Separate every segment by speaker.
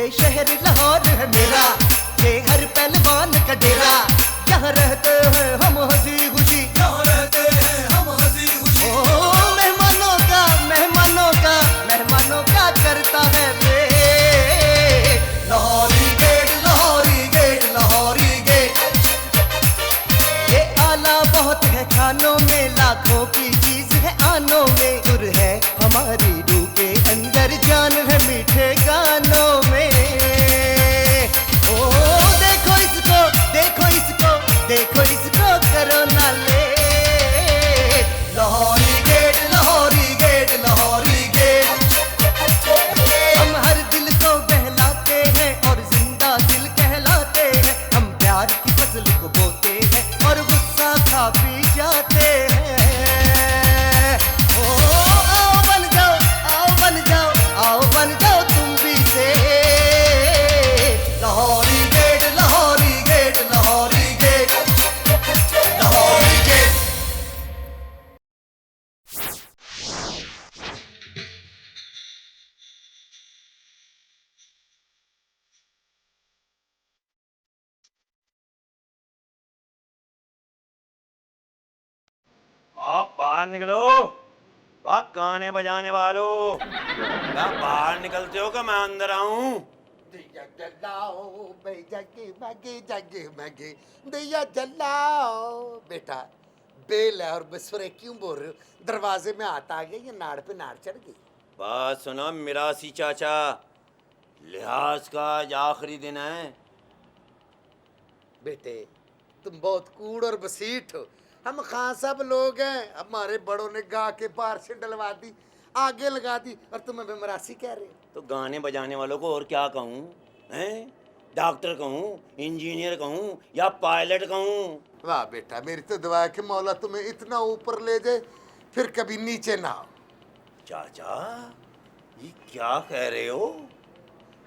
Speaker 1: ये शहर लाहौर है मेरा, ये हर पहलवान का डेरा। यहाँ रहते हैं हम हंसी खुशी, यहाँ रहते हैं हम हंसी खुशी। ओ मेहमानों का मेहमानों का मेहमानों का करता है wait Lahori gate, Lahori gate, Lahori gate. ये आला बहुत है खानों में, लाखों की चीज है आनों में। सुर है हमारी रूह के अंदर, जान है मीठे गानों में। ओ देखो इसको, देखो इसको, देखो इसको, करो ना ले Lahori gate, Lahori gate, Lahori gate. हम हर दिल को बहलाते हैं और जिंदा दिल कहलाते हैं। हम प्यार की फसल को बोते हैं और गुस्सा खा पी जाते हैं। ओ आओ बन जाओ, आओ बन जाओ, आओ बन जाओ तुम भी से Lahori gate, Lahori gate, Lahori gate, Lahori gate.
Speaker 2: आप बाहर निकलो। आप गाने बजाने वालों, क्या बाहर निकलते हो? क्या मैं अंदर आऊं?
Speaker 3: दिया जलाओ बे जगी मगी जगी मगी, दिया जलाओ। बेटा बेल है और बिस्वरे क्यों बोल रहे हो? दरवाजे में हाथ आ गया, ये नाड़ पे नाड़ चढ़ गई।
Speaker 2: बात सुनो मिरासी चाचा, लिहाज का आज आखिरी दिन है।
Speaker 3: बेटे तुम बहुत कूड़ और बसीठ हो। हम खान साहब लोग हैं, हमारे बड़ों ने गा के बाहर से डलवा दी, आगे लगा दी, और तुम हमें मरासी कह रहे हो।
Speaker 2: तो गाने बजाने वालों को और क्या कहूँ? हैं? डॉक्टर कहूँ, इंजीनियर कहूँ या पायलट कहूँ?
Speaker 3: वाह बेटा, मेरी तो दुआ है कि मौला तुम्हें इतना ऊपर ले जाए फिर कभी नीचे ना आओ।
Speaker 2: चाचा ये क्या कह रहे हो?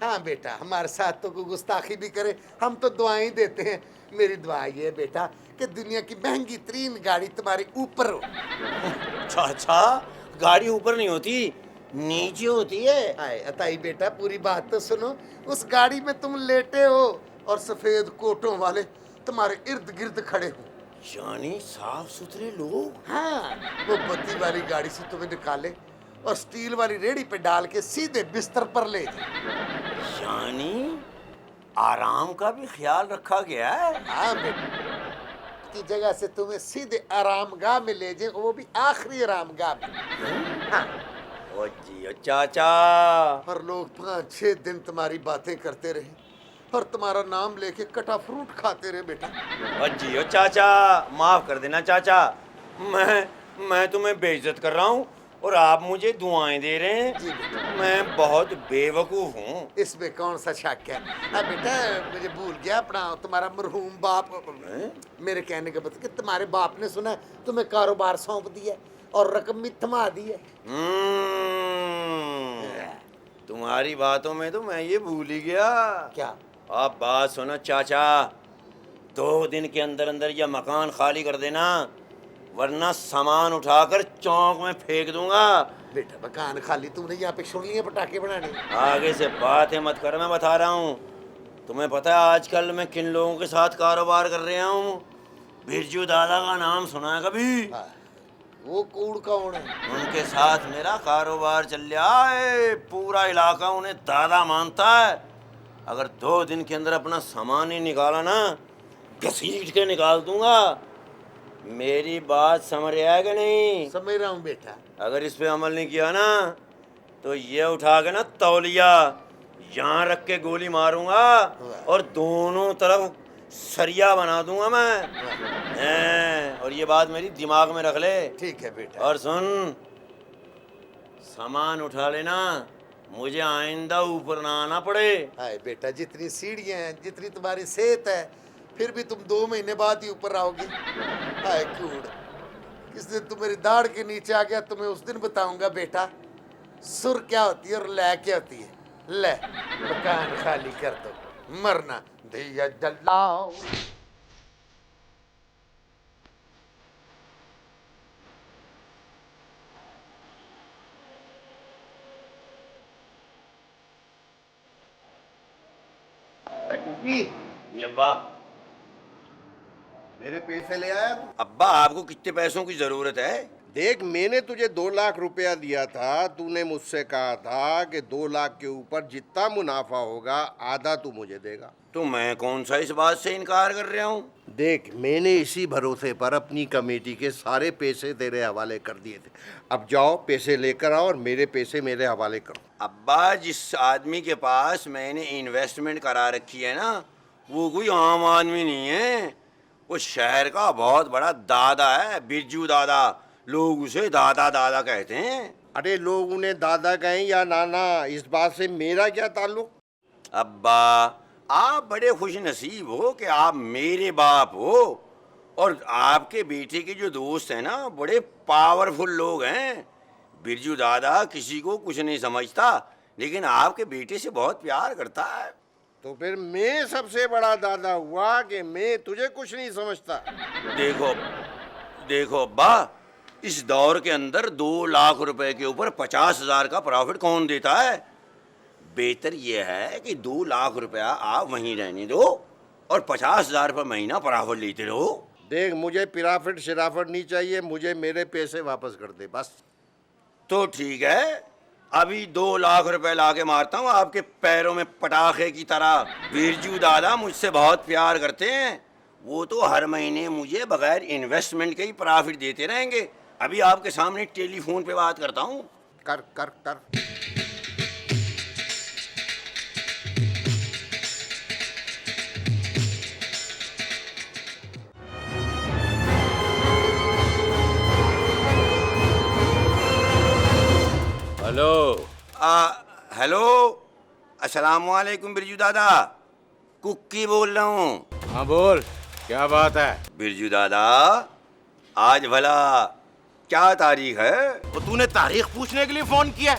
Speaker 3: हाँ बेटा, हमारे साथ तो कोई गुस्ताखी भी करे हम तो दुआएं देते हैं। मेरी दुआ ये है बेटा कि दुनिया की महंगी तरीन गाड़ी तुम्हारे ऊपर हो।
Speaker 2: चाचा गाड़ी ऊपर नहीं होती, नीचे होती है।
Speaker 3: आए अताई बेटा, पूरी बात तो सुनो। उस गाड़ी में तुम लेटे हो और सफेद कोटों वाले तुम्हारे इर्द गिर्द खड़े हो।
Speaker 2: यानी साफ सुथरे लोग।
Speaker 3: हाँ, वो बत्ती वाली गाड़ी से तुम्हें निकाले और स्टील वाली रेड़ी पे डाल के सीधे बिस्तर पर ले जाए।
Speaker 2: यानी आराम का भी ख्याल रखा गया है।
Speaker 3: हाँ बेटा, की जगह से तुम्हें सीधे आरामगाह में ले जाए, वो भी आखिरी आरामगाह में। हाँ।
Speaker 2: ओ जी ओ चाचा।
Speaker 3: और लोग 5-6 दिन तुम्हारी बातें करते रहे और तुम्हारा नाम लेके कटा फ्रूट खाते रहे बेटा।
Speaker 2: ओ जी ओ चाचा, माफ कर देना चाचा, मैं तुम्हें बेइज्जत कर रहा हूँ और आप मुझे दुआएं दे रहे हैं।
Speaker 3: जी बेटा।
Speaker 2: मैं बहुत बेवकूफ हूँ।
Speaker 3: इसमें कौन सा शक है? अब बेटा मुझे भूल गया अपना तुम्हारा मरहूम बाप। मेरे कहने का मतलब कि तुम्हारे बाप ने सुना तुम्हें कारोबार सौंप दिया और रकम भी थमा दी है।
Speaker 2: तुम्हारी बातों में तो मैं ये भूल ही गया।
Speaker 3: क्या?
Speaker 2: आप बात सुनो चाचा, 2 दिन के अंदर अंदर यह मकान खाली कर देना, वरना सामान उठाकर चौक में फेंक दूंगा।
Speaker 3: बेटा मकान खाली तुमने यहाँ पे शुरलियाँ पटाखे बनाने?
Speaker 2: आगे से बातें मत कर, मैं बता रहा हूँ। तुम्हें पता है आजकल मैं किन लोगों के साथ कारोबार कर रहा हूँ? बिरजू दादा का नाम सुना है कभी?
Speaker 3: वो कूड़ कौन है?
Speaker 2: उनके साथ मेरा कारोबार चल रहा है। पूरा इलाका उन्हें दादा मानता है। अगर 2 दिन के अंदर अपना सामान ही निकाला ना, घसीट के निकाल दूंगा। मेरी बात समझ रहा है कि नहीं?
Speaker 3: समझ रहा हूँ बेटा।
Speaker 2: अगर इस पे अमल नहीं किया ना तो ये उठा के ना तौलिया यहाँ रख के गोली मारूंगा और दोनों तरफ सरिया बना दूंगा मैं। और ये बात मेरी दिमाग में रख ले।
Speaker 3: ठीक है बेटा।
Speaker 2: और सुन, सामान उठा लेना, मुझे आइंदा ऊपर ना आना पड़े।
Speaker 3: हाय बेटा, जितनी सीढ़ियाँ हैं, जितनी तुम्हारी सेहत है, फिर भी तुम 2 महीने बाद ही ऊपर आओगे। हाय कूड़, किस दिन तुम मेरी दाढ़ के नीचे आ गया तुम्हें उस दिन बताऊंगा बेटा सुर क्या होती है और लै क्या होती है। ले मकान खाली कर दो, मरना दिया जलाओ। कुकी,
Speaker 2: ये अब्बा।
Speaker 3: मेरे पैसे ले आया तू?
Speaker 2: अब्बा आपको कितने पैसों की जरूरत है?
Speaker 3: देख, मैंने तुझे 2 लाख रुपया दिया था। तूने मुझसे कहा था कि 2 लाख के ऊपर जितना मुनाफा होगा आधा तू मुझे देगा।
Speaker 2: तो मैं कौन सा इस बात से इनकार कर रहा हूँ?
Speaker 3: देख, मैंने इसी भरोसे पर अपनी कमेटी के सारे पैसे तेरे हवाले कर दिए थे। अब जाओ, पैसे लेकर आओ और मेरे पैसे मेरे हवाले करो।
Speaker 2: अब्बा, जिस आदमी के पास मैंने इन्वेस्टमेंट करा रखी है ना, वो कोई आम आदमी नहीं है। वो शहर का बहुत बड़ा दादा है, बिरजू दादा। लोग उसे दादा दादा कहते हैं।
Speaker 3: अरे, लोग उन्हें दादा कहें या नाना, इस बात से मेरा क्या ताल्लुक?
Speaker 2: अब्बा, आप बड़े खुश नसीब हो कि आप मेरे बाप हो। और आपके बेटे के जो दोस्त हैं ना, बड़े पावरफुल लोग हैं। बिरजू दादा किसी को कुछ नहीं समझता, लेकिन आपके बेटे से बहुत प्यार करता है।
Speaker 3: तो फिर मैं सबसे बड़ा दादा हुआ कि मैं तुझे कुछ नहीं समझता?
Speaker 2: देखो देखो अब्बा, इस दौर के अंदर 2 लाख रुपए के ऊपर 50,000 का प्रॉफिट कौन देता है? बेहतर यह है कि 2 लाख रुपया आप वहीं रहने दो और 50,000 रुपये महीना प्रॉफिट लेते रहो।
Speaker 3: देख, मुझे पिराफिट शिराफिट नहीं चाहिए, मुझे मेरे पैसे वापस कर दे बस।
Speaker 2: तो ठीक है, अभी 2 लाख रुपए ला के मारता हूँ आपके पैरों में पटाखे की तरह। बिरजू दादा मुझसे बहुत प्यार करते हैं। वो तो हर महीने मुझे बगैर इन्वेस्टमेंट के ही प्रॉफिट देते रहेंगे। अभी आपके सामने टेलीफोन पे बात करता हूँ।
Speaker 3: कर कर कर।
Speaker 4: हेलो।
Speaker 2: हेलो, अस्सलाम वालेकुम बिरजू दादा। कुक्की बोल रहा हूँ।
Speaker 4: हाँ बोल, क्या बात है?
Speaker 2: बिरजू दादा, आज भला क्या तारीख है?
Speaker 4: तो तूने तारीख पूछने के लिए फोन किया?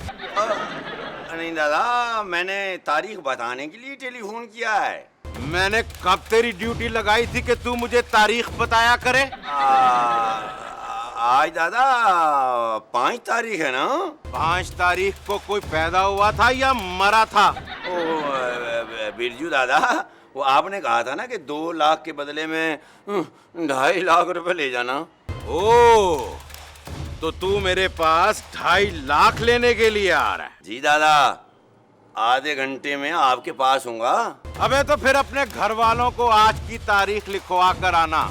Speaker 2: नहीं दादा, मैंने तारीख बताने के लिए टेलीफोन किया है।
Speaker 4: मैंने कब तेरी ड्यूटी लगाई थी कि तू मुझे तारीख बताया करे?
Speaker 2: आज दादा 5 तारीख है ना?
Speaker 4: 5 तारीख को कोई पैदा हुआ था या मरा था?
Speaker 2: ओ बिरजू दादा, वो आपने कहा था ना कि 2 लाख के बदले में 2.5 लाख रुपए ले जाना।
Speaker 4: ओ, तो तू मेरे पास 2.5 लाख लेने के लिए आ रहा है?
Speaker 2: जी दादा, आधे घंटे में आपके पास हूँगा।
Speaker 4: अबे तो फिर अपने घर वालों को आज की तारीख लिखवा कर आना,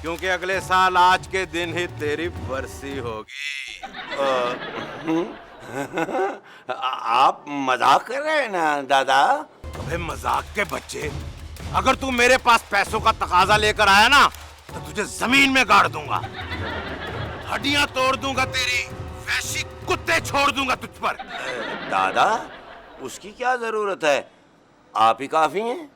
Speaker 4: क्योंकि अगले साल आज के दिन ही तेरी बरसी होगी।
Speaker 2: आप मजाक कर रहे हैं ना दादा?
Speaker 4: अबे मजाक के बच्चे, अगर तू मेरे पास पैसों का तकाजा लेकर आया ना, तो तुझे जमीन में गाड़ दूंगा, हड्डियां तोड़ दूंगा तेरी, वैसी कुत्ते छोड़ दूंगा तुझ पर।
Speaker 2: दादा, उसकी क्या जरूरत है? आप ही काफी हैं।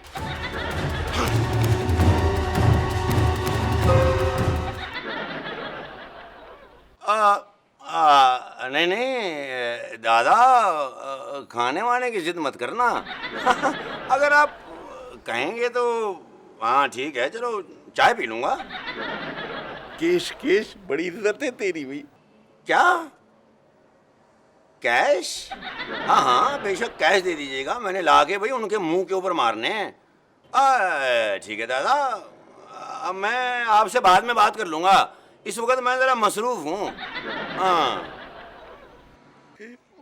Speaker 2: नहीं नहीं दादा, खाने वाने की जिद मत करना। अगर आप कहेंगे तो हाँ ठीक है, चलो चाय पी लूंगा।
Speaker 3: केश केश, बड़ी इज्जत है तेरी भी।
Speaker 2: क्या कैश? हाँ हाँ, बेशक कैश दे दीजिएगा। मैंने ला के भाई उनके मुंह के ऊपर मारने हैं। ठीक है दादा, अब मैं आपसे बाद में बात कर लूंगा। इस वक्त मैं जरा मसरूफ हूँ। हाँ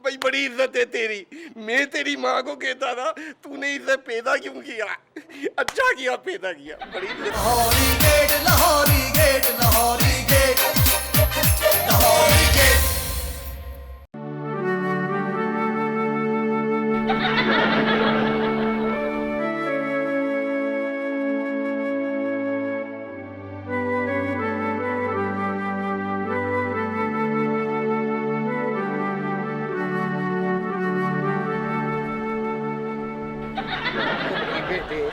Speaker 3: भाई, बड़ी इज्जत है तेरी। मैं तेरी माँ को कहता था, तूने इसे पैदा क्यों किया? अच्छा किया पैदा किया। बड़ी इज्जत।
Speaker 1: Lahori gate, Lahori gate, Lahori gate, Lahori gate.
Speaker 3: बेटे,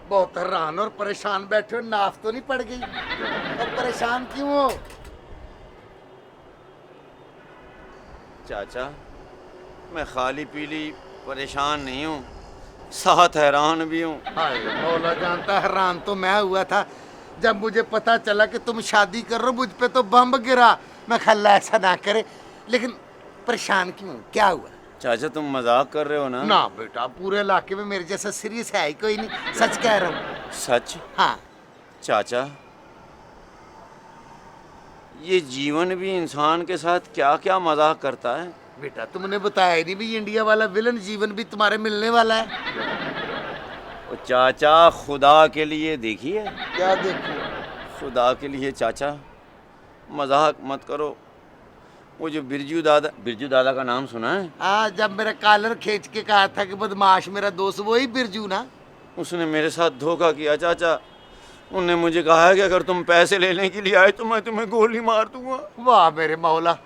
Speaker 3: बहुत हैरान और परेशान बैठे हो। नाफ तो नहीं पड़ गई? अब परेशान क्यों हो?
Speaker 2: चाचा, मैं खाली पीली परेशान नहीं हूँ, साथ हैरान भी हूँ।
Speaker 3: हाय मौला जानता, हैरान तो मैं हुआ था जब मुझे पता चला कि तुम शादी कर रहे हो। मुझ पे तो बम गिरा। मैं खल्ला ऐसा ना करे, लेकिन परेशान क्यों? क्या हुआ?
Speaker 2: चाचा तुम मजाक कर रहे हो ना?
Speaker 3: ना बेटा, पूरे इलाके में मेरे जैसा सीरियस है ही कोई नहीं, सच कह रहा हूँ।
Speaker 2: सच?
Speaker 3: हाँ।
Speaker 2: चाचा ये जीवन भी इंसान के साथ क्या क्या मजाक करता है।
Speaker 3: बेटा तुमने बताया ही नहीं भी इंडिया वाला विलन जीवन भी तुम्हारे मिलने वाला है।
Speaker 2: ओ चाचा खुदा के लिए देखिए।
Speaker 3: क्या देखो?
Speaker 2: खुदा के लिए चाचा मजाक मत करो। वो जो बिरजू दादा का नाम सुना है?
Speaker 3: हाँ, जब मेरा कॉलर खींच के कहा था कि बदमाश मेरा दोस्त, वही बिरजू ना?
Speaker 2: उसने मेरे साथ धोखा किया चाचा। उन्होंने मुझे कहा है कि अगर तुम पैसे लेने के लिए आए तो मैं तुम्हें गोली मार दूंगा।
Speaker 3: वाह मेरे मौला,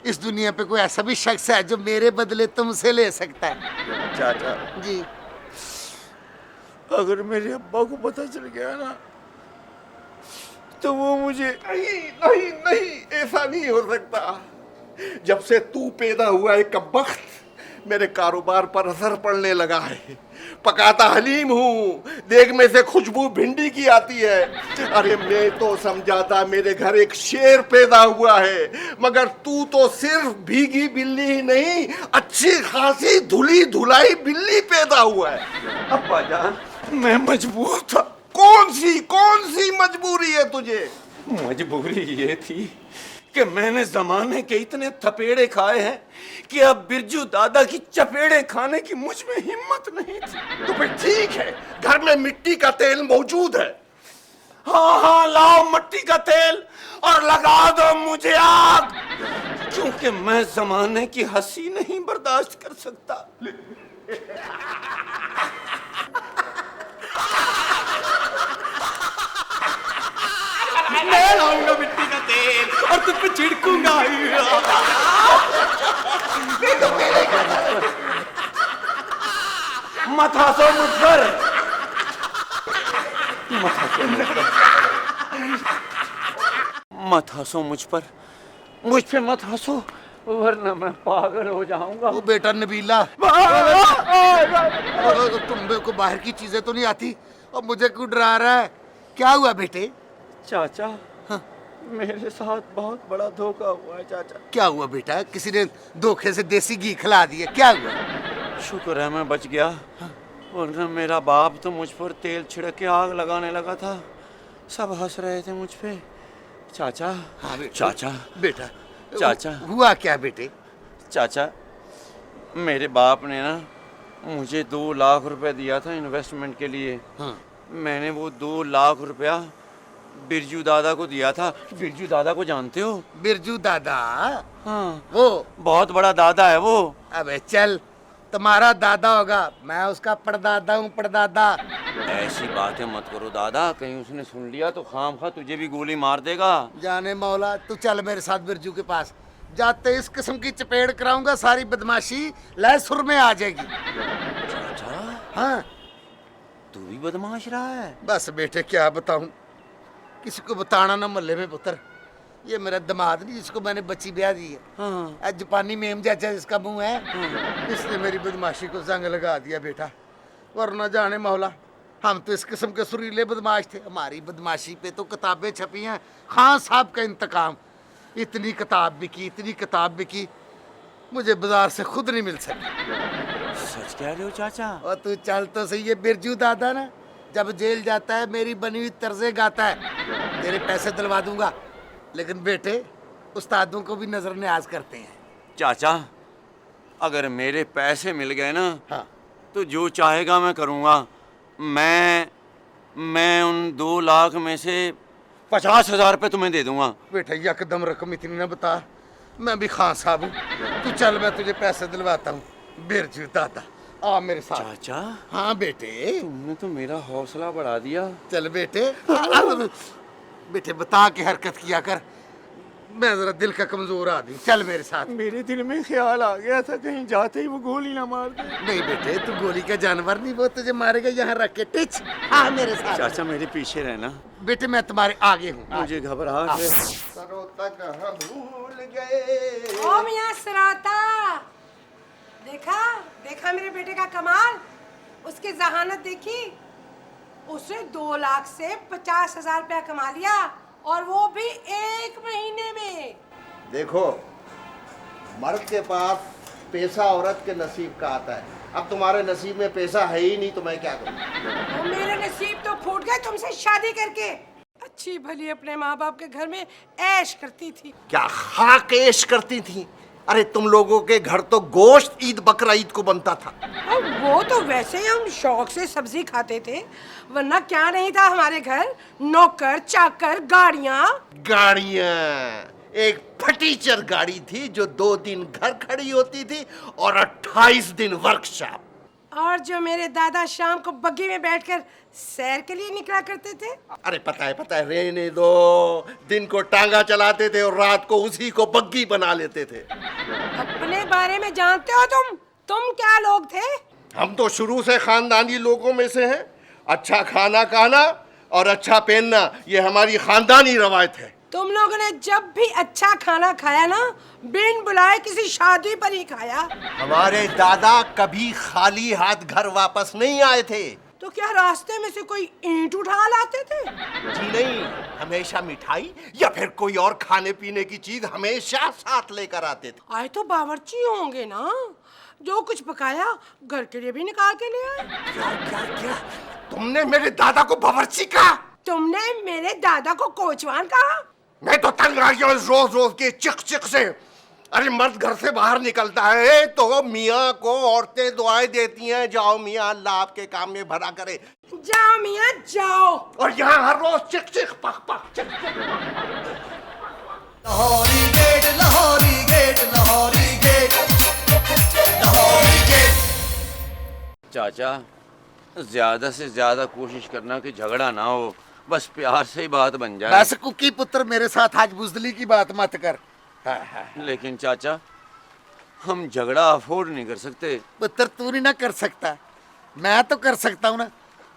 Speaker 3: इस दुनिया पे कोई ऐसा भी शख्स है जो मेरे बदले तुमसे ले सकता है?
Speaker 2: चाचा
Speaker 3: जी।
Speaker 2: अगर मेरे अब्बा को पता चल गया ना तो वो मुझे
Speaker 5: नहीं नहीं, ऐसा नहीं हो सकता। जब से तू पैदा हुआ है कब्बख्त, मेरे कारोबार पर असर पड़ने लगा है। पकाता हलीम हूँ, देग में से खुशबू भिंडी की आती है। अरे मैं तो समझा था मेरे घर एक शेर पैदा हुआ है, मगर तू तो सिर्फ भीगी बिल्ली ही नहीं, अच्छी खासी धुली धुलाई बिल्ली पैदा हुआ है।
Speaker 2: अब्बा जान
Speaker 5: मैं मजबूर था। कौन सी मजबूरी है तुझे?
Speaker 2: मजबूरी ये थी कि मैंने जमाने के इतने थपेड़े खाए हैं कि अब बिरजू दादा की चपेड़े खाने की मुझ में हिम्मत नहीं थी।
Speaker 5: तो फिर ठीक है, घर में मिट्टी का तेल मौजूद है।
Speaker 2: हाँ लाओ मिट्टी का तेल और लगा दो मुझे आग, क्योंकि मैं जमाने की हंसी नहीं बर्दाश्त कर सकता।
Speaker 5: मैं लाऊंगा मिट्टी का तेल और तुझ पे छिड़कूंगा।
Speaker 2: मत हंसो मुझ पर, मत हंसो मुझ पर, मुझ पे मत हंसो वरना मैं पागल हो जाऊंगा।
Speaker 3: वो बेटा नबीला, तुम को बाहर की चीजें तो नहीं आती और मुझे क्यों डरा रहा है? क्या हुआ बेटे?
Speaker 2: चाचा हाँ, मेरे साथ बहुत बड़ा धोखा हुआ है चाचा।
Speaker 3: क्या हुआ बेटा? किसी ने धोखे से देसी घी खिला दिया? क्या हुआ?
Speaker 2: शुक्र है मैं बच गया, वरना मेरा बाप तो मुझ पर तेल छिड़क के आग लगाने लगा था। सब हंस रहे थे मुझ पे। चाचा
Speaker 3: हाँ बेटा।
Speaker 2: चाचा
Speaker 3: बेटा
Speaker 2: चाचा
Speaker 3: हुआ क्या बेटे?
Speaker 2: चाचा मेरे बाप ने ना मुझे 2 लाख रुपए दिया था इन्वेस्टमेंट के लिए।
Speaker 3: हाँ।
Speaker 2: मैंने वो 2 लाख रुपया बिरजू दादा को दिया था। बिरजू दादा को जानते हो?
Speaker 3: बिरजू दादा?
Speaker 2: हाँ,
Speaker 3: वो
Speaker 2: बहुत बड़ा दादा है वो।
Speaker 3: अबे चल, तुम्हारा दादा होगा, मैं उसका परदादा हूँ, परदादा।
Speaker 2: ऐसी बातें मत करो दादा, कहीं उसने सुन लिया तो खामखा तुझे भी गोली मार देगा।
Speaker 3: जाने मौला, तू चल मेरे साथ बिरजू के पास। जाते इस किस्म की चपेड़ कराऊंगा, सारी बदमाशी लय सुर में आ जाएगी।
Speaker 2: चाचा
Speaker 3: हाँ
Speaker 2: तू भी बदमाश रहा है?
Speaker 3: बस बेटे क्या बताऊं, किसी को बताना ना मोहल्ले में पुत्र। ये मेरा दामाद नहीं जिसको मैंने बच्ची ब्याह दी है,
Speaker 2: हाँ।
Speaker 3: आज जापानी मेम चाचा जिसका मुंह है, इसने मेरी बदमाशी को जंग लगा दिया बेटा। वरना जाने मौला, हम तो इस किस्म के सुरीले बदमाश थे। हमारी बदमाशी पे तो किताबें छपी हैं, खान साहब का इंतकाम। इतनी किताब बिकी, इतनी किताब बिकी, मुझे बाजार से खुद नहीं मिल सकी।
Speaker 2: सच कह रहे हो चाचा?
Speaker 3: और तू चल तो सही, ये बिरजू दादा ना जब जेल जाता है मेरी बनी हुई तर्जे गाता है। तेरे पैसे दिलवा दूंगा, लेकिन बेटे उस्तादों को भी नजर न्याज करते हैं।
Speaker 2: चाचा अगर मेरे पैसे मिल गए ना
Speaker 3: हाँ।
Speaker 2: तो जो चाहेगा मैं करूँगा। मैं उन 2 लाख में से 50,000 रुपये तुम्हें दे दूंगा।
Speaker 3: बेटा यकदम रकम इतनी ना बता, मैं भी खान साहब हूँ। तू चल, मैं तुझे पैसे दिलवाता हूँ। बिरजू दादा आ मेरे साथ।
Speaker 2: चाचा
Speaker 3: हाँ बेटे।
Speaker 2: तुमने तो मेरा हौसला बढ़ा दिया।
Speaker 3: चल बेटे। बेटे बता के हरकत किया कर, मैं जरा दिल का कमजोर आदमी। चल मेरे साथ।
Speaker 2: मेरे दिल में ख्याल आ गया था कहीं जाते ही वो गोली ना मार दे।
Speaker 3: नहीं बेटे, तू गोली का जानवर नहीं, वो तुझे मारेगा। यहाँ रख के टिच। हाँ मेरे साथ।
Speaker 2: चाचा मेरे पीछे रहना।
Speaker 3: बेटे मैं तुम्हारे आगे हूँ।
Speaker 2: मुझे घबराहट है।
Speaker 5: सरों तक हम भूल गए।
Speaker 6: ओ मियां सराता, देखा मेरे बेटे का कमाल। उसकी जहानत देखी, उसने 2 लाख से 50,000 रुपया कमा लिया, और वो भी 1 महीने में।
Speaker 5: देखो, मर्द के पास पैसा औरत के नसीब का आता है। अब तुम्हारे नसीब में पैसा है ही नहीं तो मैं क्या करूं?
Speaker 6: वो मेरे नसीब तो फूट गए तुमसे शादी करके। अच्छी भली अपने माँ बाप के घर में ऐश करती थी।
Speaker 5: क्या खाक ऐश करती थी? अरे तुम लोगों के घर तो गोश्त ईद बकरा ईद को बनता था।
Speaker 6: और वो तो वैसे ही हम शौक से सब्जी खाते थे, वरना क्या नहीं था हमारे घर। नौकर चाकर, गाड़ियाँ।
Speaker 5: एक फटीचर गाड़ी थी जो 2 दिन घर खड़ी होती थी और 28 दिन वर्कशॉप।
Speaker 6: और जो मेरे दादा शाम को बग्गी में बैठकर सैर के लिए निकला करते थे।
Speaker 5: अरे पता है रहने दो। दिन को टांगा चलाते थे और रात को उसी को बग्गी बना लेते थे।
Speaker 6: अपने बारे में जानते हो तुम क्या लोग थे?
Speaker 5: हम तो शुरू से खानदानी लोगों में से हैं। अच्छा खाना खाना और अच्छा पहनना ये हमारी खानदानी रवायत है।
Speaker 6: तुम लोगों ने जब भी अच्छा खाना खाया ना, बिन बुलाए किसी शादी पर ही खाया।
Speaker 5: हमारे दादा कभी खाली हाथ घर वापस नहीं आए थे।
Speaker 6: तो क्या रास्ते में से कोई ईंट उठा लाते थे?
Speaker 5: जी नहीं, हमेशा मिठाई या फिर कोई और खाने पीने की चीज हमेशा साथ लेकर आते थे।
Speaker 6: आए तो बावर्ची होंगे ना, जो कुछ पकाया घर के लिए भी निकाल के ले आए।
Speaker 5: क्या तुमने मेरे दादा को बावर्ची कहा?
Speaker 6: तुमने मेरे दादा को कोचवान कहा?
Speaker 5: मैं तो तंग आ गया रोज रोज के चिक से। अरे मर्द घर से बाहर निकलता है तो मियाँ को औरतें दुआएं देती हैं, जाओ मियाँ अल्लाह आपके काम में भला करे।
Speaker 6: जाओ मियाँ जाओ।
Speaker 5: और यहाँ हर रोज चिक पक चिक।
Speaker 1: Lahori gate Lahori gate Lahori gate Lahori gate.
Speaker 2: चाचा, ज्यादा से ज्यादा कोशिश करना कि झगड़ा ना हो, बस प्यार से ही बात बन जाए।
Speaker 3: बस कुकी पुत्र मेरे साथ आज बुजदली की बात मत कर।
Speaker 2: लेकिन चाचा, हम झगड़ा अफोर्ड नहीं कर सकते।
Speaker 3: पुत्र तू नहीं ना कर सकता, मैं तो कर सकता हूँ ना।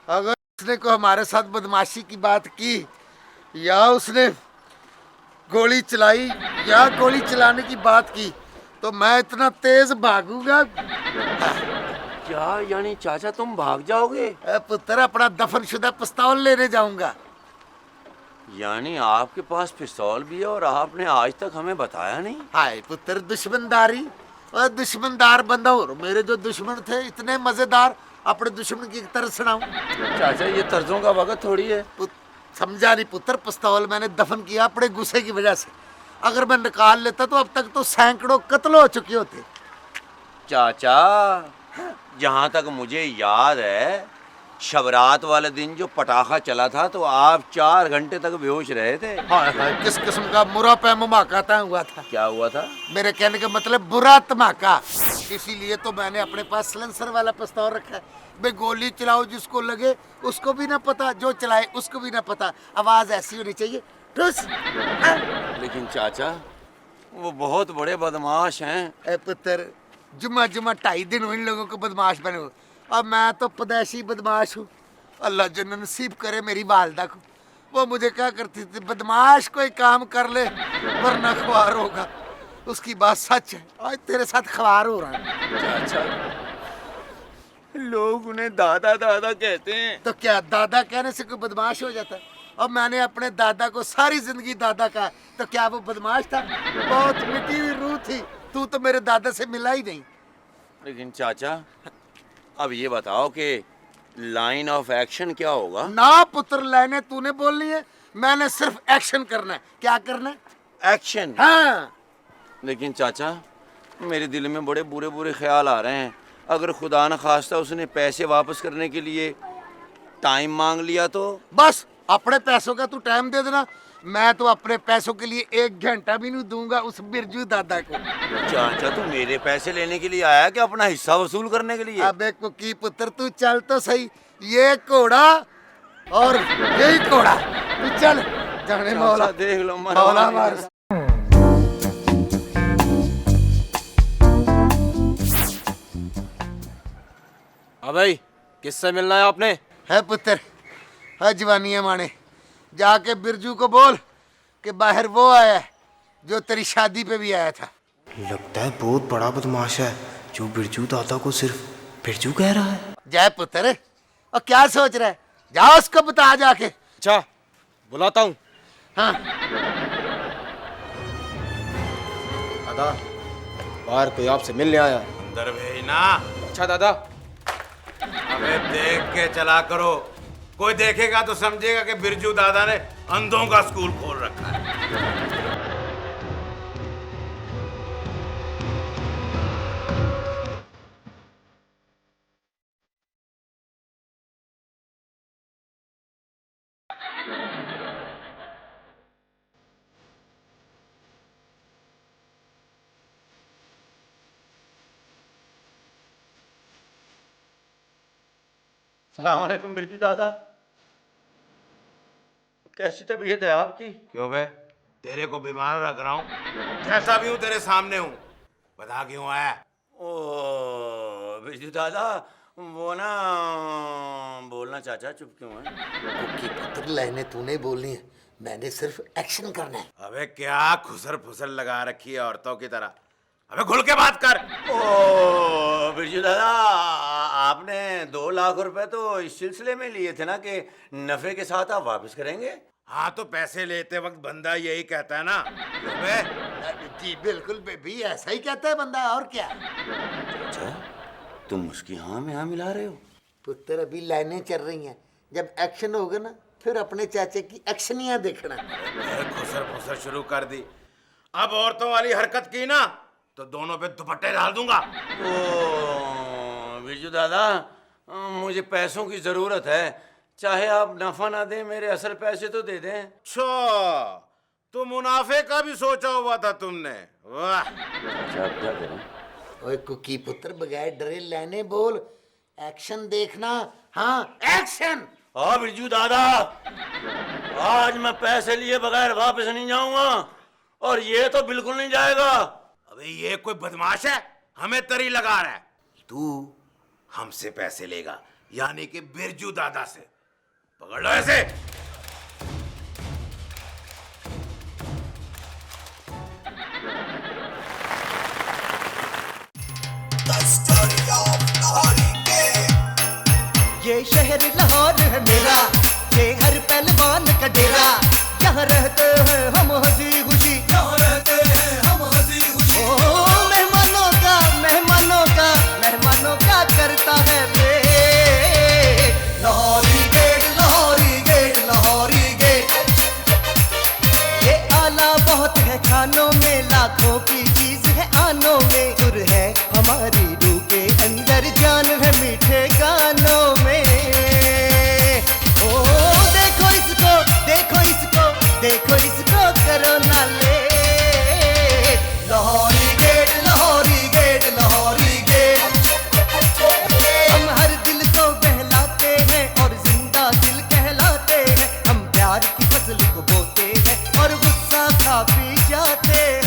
Speaker 3: अगर उसने को हमारे साथ बदमाशी की बात की या उसने गोली चलाई या गोली चलाने की बात की तो मैं इतना तेज भागूंगा।
Speaker 2: क्या यानी चाचा तुम भाग जाओगे?
Speaker 3: पुत्र अपना दफनशुदा पिस्तौल लेने जाऊंगा।
Speaker 2: यानी आपके पास पिस्तौल भी है और आपने आज तक हमें बताया नहीं?
Speaker 3: हाय पुत्र दुश्मनदारी और दुश्मनदार बंदा। और मेरे जो दुश्मन थे इतने मजेदार, अपने दुश्मन की तरह सुनाऊं?
Speaker 2: चाचा ये तर्जों का वक्त थोड़ी है।
Speaker 3: समझा नहीं पुत्र, पिस्तौल मैंने दफन किया अपने गुस्से की वजह से। अगर मैं निकाल लेता तो अब तक तो सैकड़ों कत्ल हो चुके होते।
Speaker 2: चाचा, जहाँ तक मुझे याद है, शबरात वाले दिन जो पटाखा चला था तो आप 4 घंटे तक बेहोश रहे थे।
Speaker 3: हाय हाय, किस किस्म का बुरा पैमाका तय हुआ था?
Speaker 2: क्या हुआ था?
Speaker 3: मेरे कहने का मतलब बुरा धमाका। इसीलिए तो मैंने अपने पास सिलेंसर वाला पिस्तौल रखा है। बे गोली चलाओ जिसको लगे उसको भी ना पता, जो चलाए उसको भी ना पता। आवाज ऐसी होनी चाहिए ठुस।
Speaker 2: लेकिन चाचा, वो बहुत बड़े बदमाश हैं।
Speaker 3: पुत्र, जुम्मा 2.5 दिन इन लोगों को बदमाश बने हो। अब मैं तो पदैशी बदमाश हूँ। अल्लाह जन्नत नसीब करे मेरी वालदा को। वो मुझे क्या करती थी, बदमाश कोई काम कर ले वरना ख्वार होगा। उसकी बात सच है, आज तेरे साथ ख्वार हो रहा है।
Speaker 2: चाचा, लोग उन्हें दादा दादा कहते हैं।
Speaker 3: तो क्या दादा कहने से कोई बदमाश हो जाता है? अब मैंने अपने दादा को सारी जिंदगी दादा कहा, तो क्या वो बदमाश था? बहुत मिटी हुई रूह थी। तू तो मेरे दादा से मिला ही नहीं।
Speaker 2: लेकिन चाचा, अब ये बताओ कि लाइन ऑफ एक्शन क्या होगा?
Speaker 3: ना पुत्र, लाइनें तूने बोलनी है, मैंने सिर्फ एक्शन करना है। क्या करना है?
Speaker 2: एक्शन।
Speaker 3: हाँ।
Speaker 2: लेकिन चाचा, मेरे दिल में बड़े बुरे बुरे ख्याल आ रहे हैं। अगर खुदा न खास्ता उसने पैसे वापस करने के लिए टाइम मांग लिया तो?
Speaker 3: बस अपने पैसों का तू टाइम दे देना। मैं तो अपने पैसों के लिए 1 घंटा भी नहीं दूंगा उस बिरजू दादा को।
Speaker 2: चाचा, तू मेरे पैसे लेने के लिए आया कि अपना हिस्सा वसूल करने के लिए?
Speaker 3: अबे कुकी पुत्र, तू चल तो सही। ये घोड़ा और यही घोड़ा, तू चल। जाने मौला
Speaker 2: देख लो
Speaker 3: मौला मार।
Speaker 7: हाँ भाई, किससे मिलना है आपने?
Speaker 3: है पुत्र, है जवानी माने। जाके बिरजू को बोल कि बाहर वो आया है जो तेरी शादी पे भी आया था।
Speaker 8: लगता है बहुत बड़ा बदमाश है जो बिरजू दादा को सिर्फ बिरजू कह रहा है।
Speaker 3: जय पुत्र, और क्या सोच रहा है? जाओ उसको बता जाके।
Speaker 7: अच्छा, बुलाता हूँ।
Speaker 3: हाँ।
Speaker 7: दादा, बाहर कोई आपसे मिलने आया है।
Speaker 4: अंदर भेजना।
Speaker 7: अच्छा दादा।
Speaker 4: अबे देख के चला करो, कोई देखेगा तो समझेगा कि बिरजू दादा ने अंधों का स्कूल खोल रखा है।
Speaker 2: सलाम अलैकुम बिरजू दादा, कैसी तबीयत है आपकी?
Speaker 4: क्यों बे, तेरे को बीमार रख रहा हूँ? जैसा भी हूँ तेरे सामने हूँ, बता क्यों आया?
Speaker 2: ओ बिरजू दादा, वो ना बोलना चाचा चुप क्यों है?
Speaker 3: की पुत्र लाइनें तूने बोलनी है, मैंने सिर्फ एक्शन करना है।
Speaker 4: अबे क्या खुसर फुसर लगा रखी है औरतों की तरह, अबे खुल के बात कर।
Speaker 2: ओ बिरजू दादा, आपने 2 लाख रुपए तो इस सिलसिले में लिए थे ना कि नफे के साथ आप वापस करेंगे?
Speaker 4: हाँ तो पैसे लेते वक्त बंदा यही कहता है ना। क्यों बे?
Speaker 3: जी बिल्कुल बेबी, ऐसा ही कहता है बंदा, और क्या।
Speaker 2: अच्छा, तुम उसकी हाँ में हाँ मिला रहे हो?
Speaker 3: पुत्र अभी लाइनें चल रही हैं, जब एक्शन होगा ना फिर अपने चाचे की एक्शनियां देखना।
Speaker 4: खुसर फुसर शुरू कर दी, अब औरतों वाली हरकत की ना तो दोनों पे दुपट्टे डाल दूंगा।
Speaker 2: ओ बिरजू दादा, मुझे पैसों की जरूरत है, चाहे आप नफा ना दें, मेरे असल पैसे तो दे दें।
Speaker 4: अच्छा, तो मुनाफे का भी सोचा हुआ था तुमने, वाह।
Speaker 2: अच्छा, क्या करें?
Speaker 3: ओए कुकी पुत्र, बगैर डरे लाइनें बोल, एक्शन देखना। हाँ एक्शन।
Speaker 2: हाँ बिरजू दादा, आज मैं पैसे लिए बगैर वापस नहीं जाऊंगा, और ये तो बिल्कुल नहीं जाएगा।
Speaker 4: अबे ये कोई बदमाश है, हमें तरी लगा रहा है। तू हमसे पैसे लेगा, यानी कि बिरजू दादा से। पकड़ लो ऐसे।
Speaker 1: ये शहर लाहौर है मेरा, ये हर पहलवान का डेरा, यहाँ रहते हैं हम हंसी खुशी, यहाँ रहते हैं हम हंसी खुशी। ओ मेहमानों का करता है wait, Lahori gate, Lahori gate, Lahori gate. ये आला बहुत है खानों में, लाखों की चीज है आनों में, सुर है हमारी रूह के अंदर, जान है मीठे गानों में। ओ देखो इसको, देखो इसको, देखो इसको, करो ना ले, Lahori gate, Lahori gate, Lahori gate. हम हर दिल को बहलाते हैं और जिंदा दिल कहलाते हैं, हम प्यार की फसल को बोते हैं और गुस्सा खा पी जाते हैं।